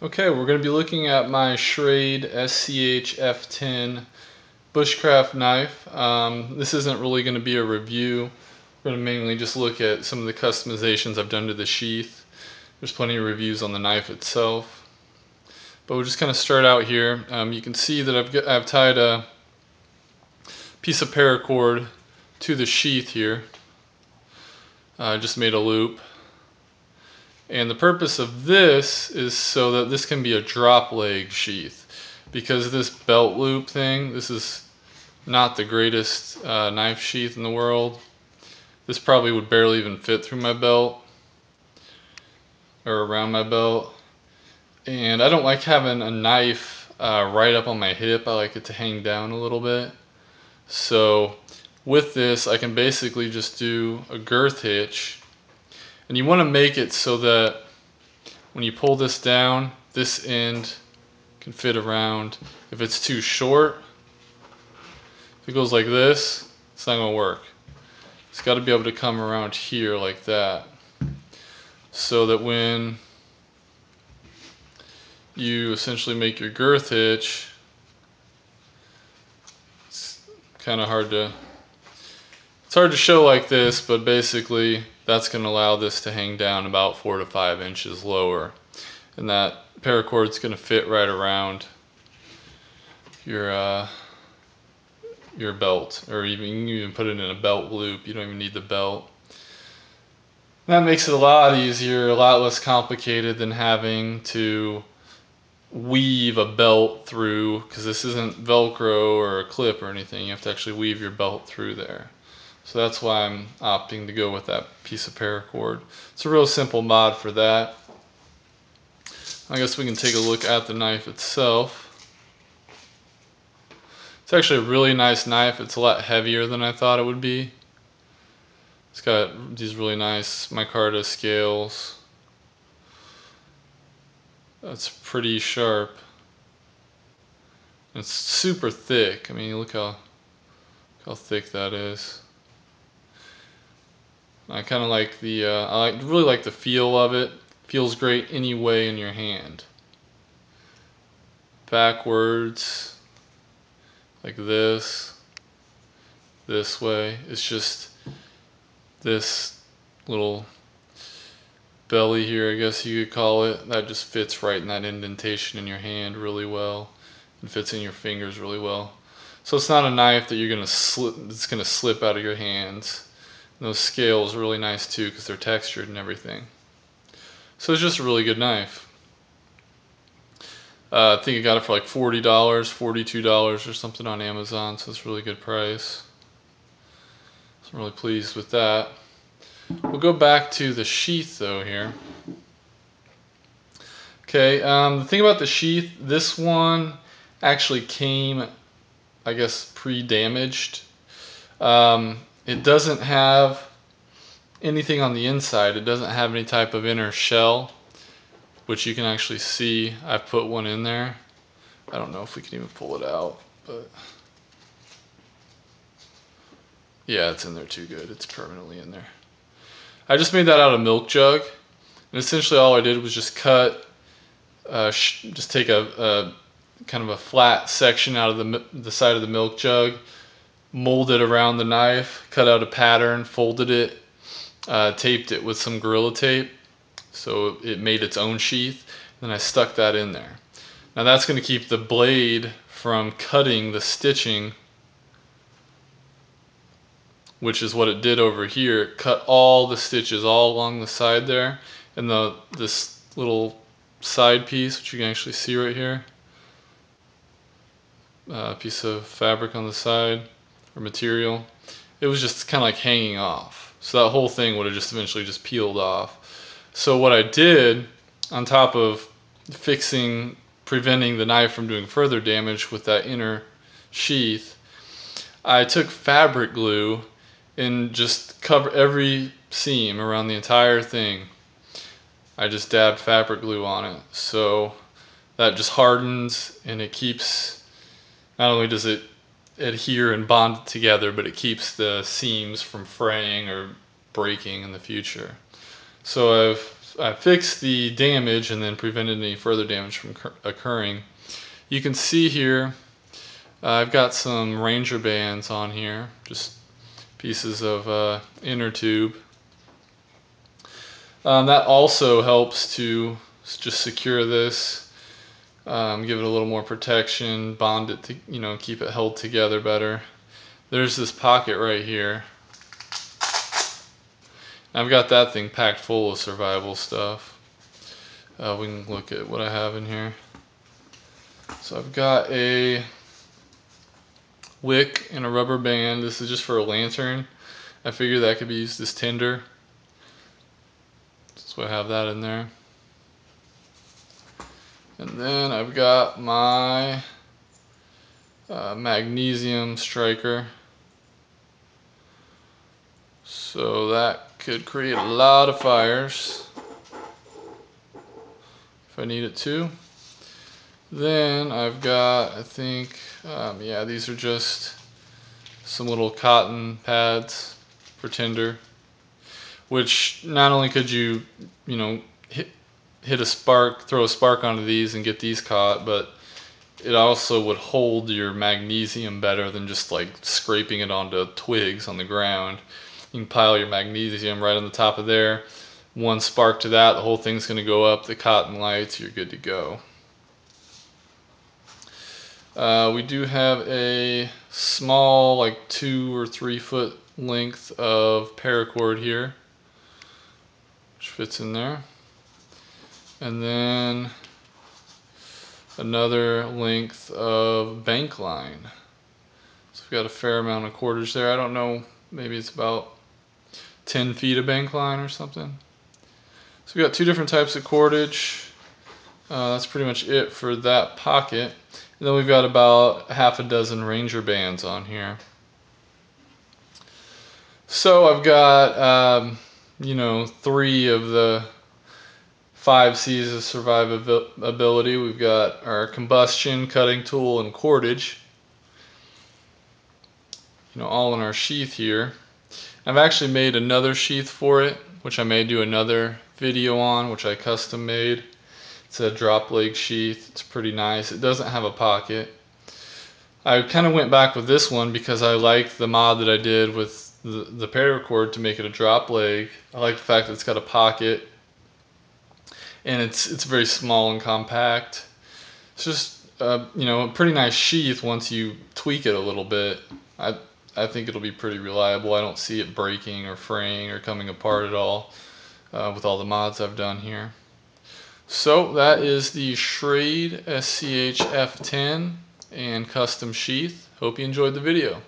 Okay, we're going to be looking at my Schrade schf10 bushcraft knife. This isn't really going to be a review. We're going to mainly just look at some of the customizations I've done to the sheath. There's plenty of reviews on the knife itself. But we'll just kind of start out here. You can see that I've tied a piece of paracord to the sheath here. I just made a loop. And the purpose of this is so that this can be a drop leg sheath. Because this belt loop thing, this is not the greatest knife sheath in the world. This probably would barely even fit through my belt or around my belt. And I don't like having a knife right up on my hip. I like it to hang down a little bit. So with this, I can basically just do a girth hitch. And you want to make it so that when you pull this down, this end can fit around. If it's too short, if it goes like this, it's not going to work. It's got to be able to come around here like that, so that when you essentially make your girth hitch, it's kind of hard to show like this, but basically that's going to allow this to hang down about 4 to 5 inches lower, and that paracord is going to fit right around your belt, or even you can even put it in a belt loop. You don't even need the belt. That makes it a lot easier, a lot less complicated than having to weave a belt through, because this isn't Velcro or a clip or anything. You have to actually weave your belt through there. So that's why I'm opting to go with that piece of paracord. It's a real simple mod for that. I guess we can take a look at the knife itself. It's actually a really nice knife. It's a lot heavier than I thought it would be. It's got these really nice micarta scales. That's pretty sharp. It's super thick. I mean, look how thick that is. I kind of like the really like the feel of it. Feels great any way in your hand. Backwards, like this way. It's just this little belly here, I guess you could call it, that just fits right in that indentation in your hand really well, and fits in your fingers really well. So it's not a knife that you're gonna slip out of your hands. And those scales are really nice too, because they're textured and everything. So it's just a really good knife. I think I got it for like $40, $42 or something on Amazon, so it's a really good price. So I'm really pleased with that. We'll go back to the sheath though here. Okay, the thing about the sheath, this one actually came, I guess, pre-damaged. It doesn't have anything on the inside. It doesn't have any type of inner shell, which you can actually see. I've put one in there. I don't know if we can even pull it out, but yeah, it's in there too good. It's permanently in there. I just made that out of milk jug, and essentially all I did was just cut, just take a kind of a flat section out of the side of the milk jug, mold it around the knife, cut out a pattern, folded it, taped it with some Gorilla Tape so it made its own sheath, and I stuck that in there. Now that's going to keep the blade from cutting the stitching, which is what it did over here. It cut all the stitches all along the side there, and this little side piece, which you can actually see right here, piece of fabric on the side or material, it was just kind of like hanging off. So that whole thing would have just eventually just peeled off. So what I did, on top of preventing the knife from doing further damage with that inner sheath, I took fabric glue and just cover every seam around the entire thing. I just dabbed fabric glue on it, so that just hardens, and it keeps, not only does it adhere and bond together, but it keeps the seams from fraying or breaking in the future. So fixed the damage and then prevented any further damage from occurring. You can see here I've got some Ranger bands on here, just pieces of inner tube. That also helps to just secure this, give it a little more protection, bond it to, keep it held together better. There's this pocket right here. I've got that thing packed full of survival stuff. We can look at what I have in here. So I've got a wick and a rubber band. This is just for a lantern. I figure that could be used as tinder. So I have that in there. And then I've got my magnesium striker. So that could create a lot of fires if I need it to. Then I've got, I think, yeah, these are just some little cotton pads for tinder, which not only could you, hit a spark, throw a spark onto these and get these caught, but it also would hold your magnesium better than just like scraping it onto twigs on the ground. You can pile your magnesium right on the top of there. One spark to that, the whole thing's going to go up. The cotton lights, you're good to go. We do have a small, like 2 or 3 foot length of paracord here, which fits in there. And then another length of bank line. So we've got a fair amount of cordage there. I don't know, maybe it's about 10 feet of bank line or something. So we've got 2 different types of cordage. That's pretty much it for that pocket. And then we've got about half a dozen Ranger bands on here. So I've got, 3 of the 5 C's of survivability. We've got our combustion, cutting tool, and cordage, all in our sheath here. I've actually made another sheath for it, which I may do another video on, which I custom made. It's a drop leg sheath. It's pretty nice. It doesn't have a pocket. I kind of went back with this one because I like the mod that I did with the paracord to make it a drop leg. I like the fact that it's got a pocket and it's very small and compact. It's just a pretty nice sheath once you tweak it a little bit. I think it'll be pretty reliable. I don't see it breaking or fraying or coming apart at all with all the mods I've done here. So that is the Schrade schf10 and custom sheath. Hope you enjoyed the video.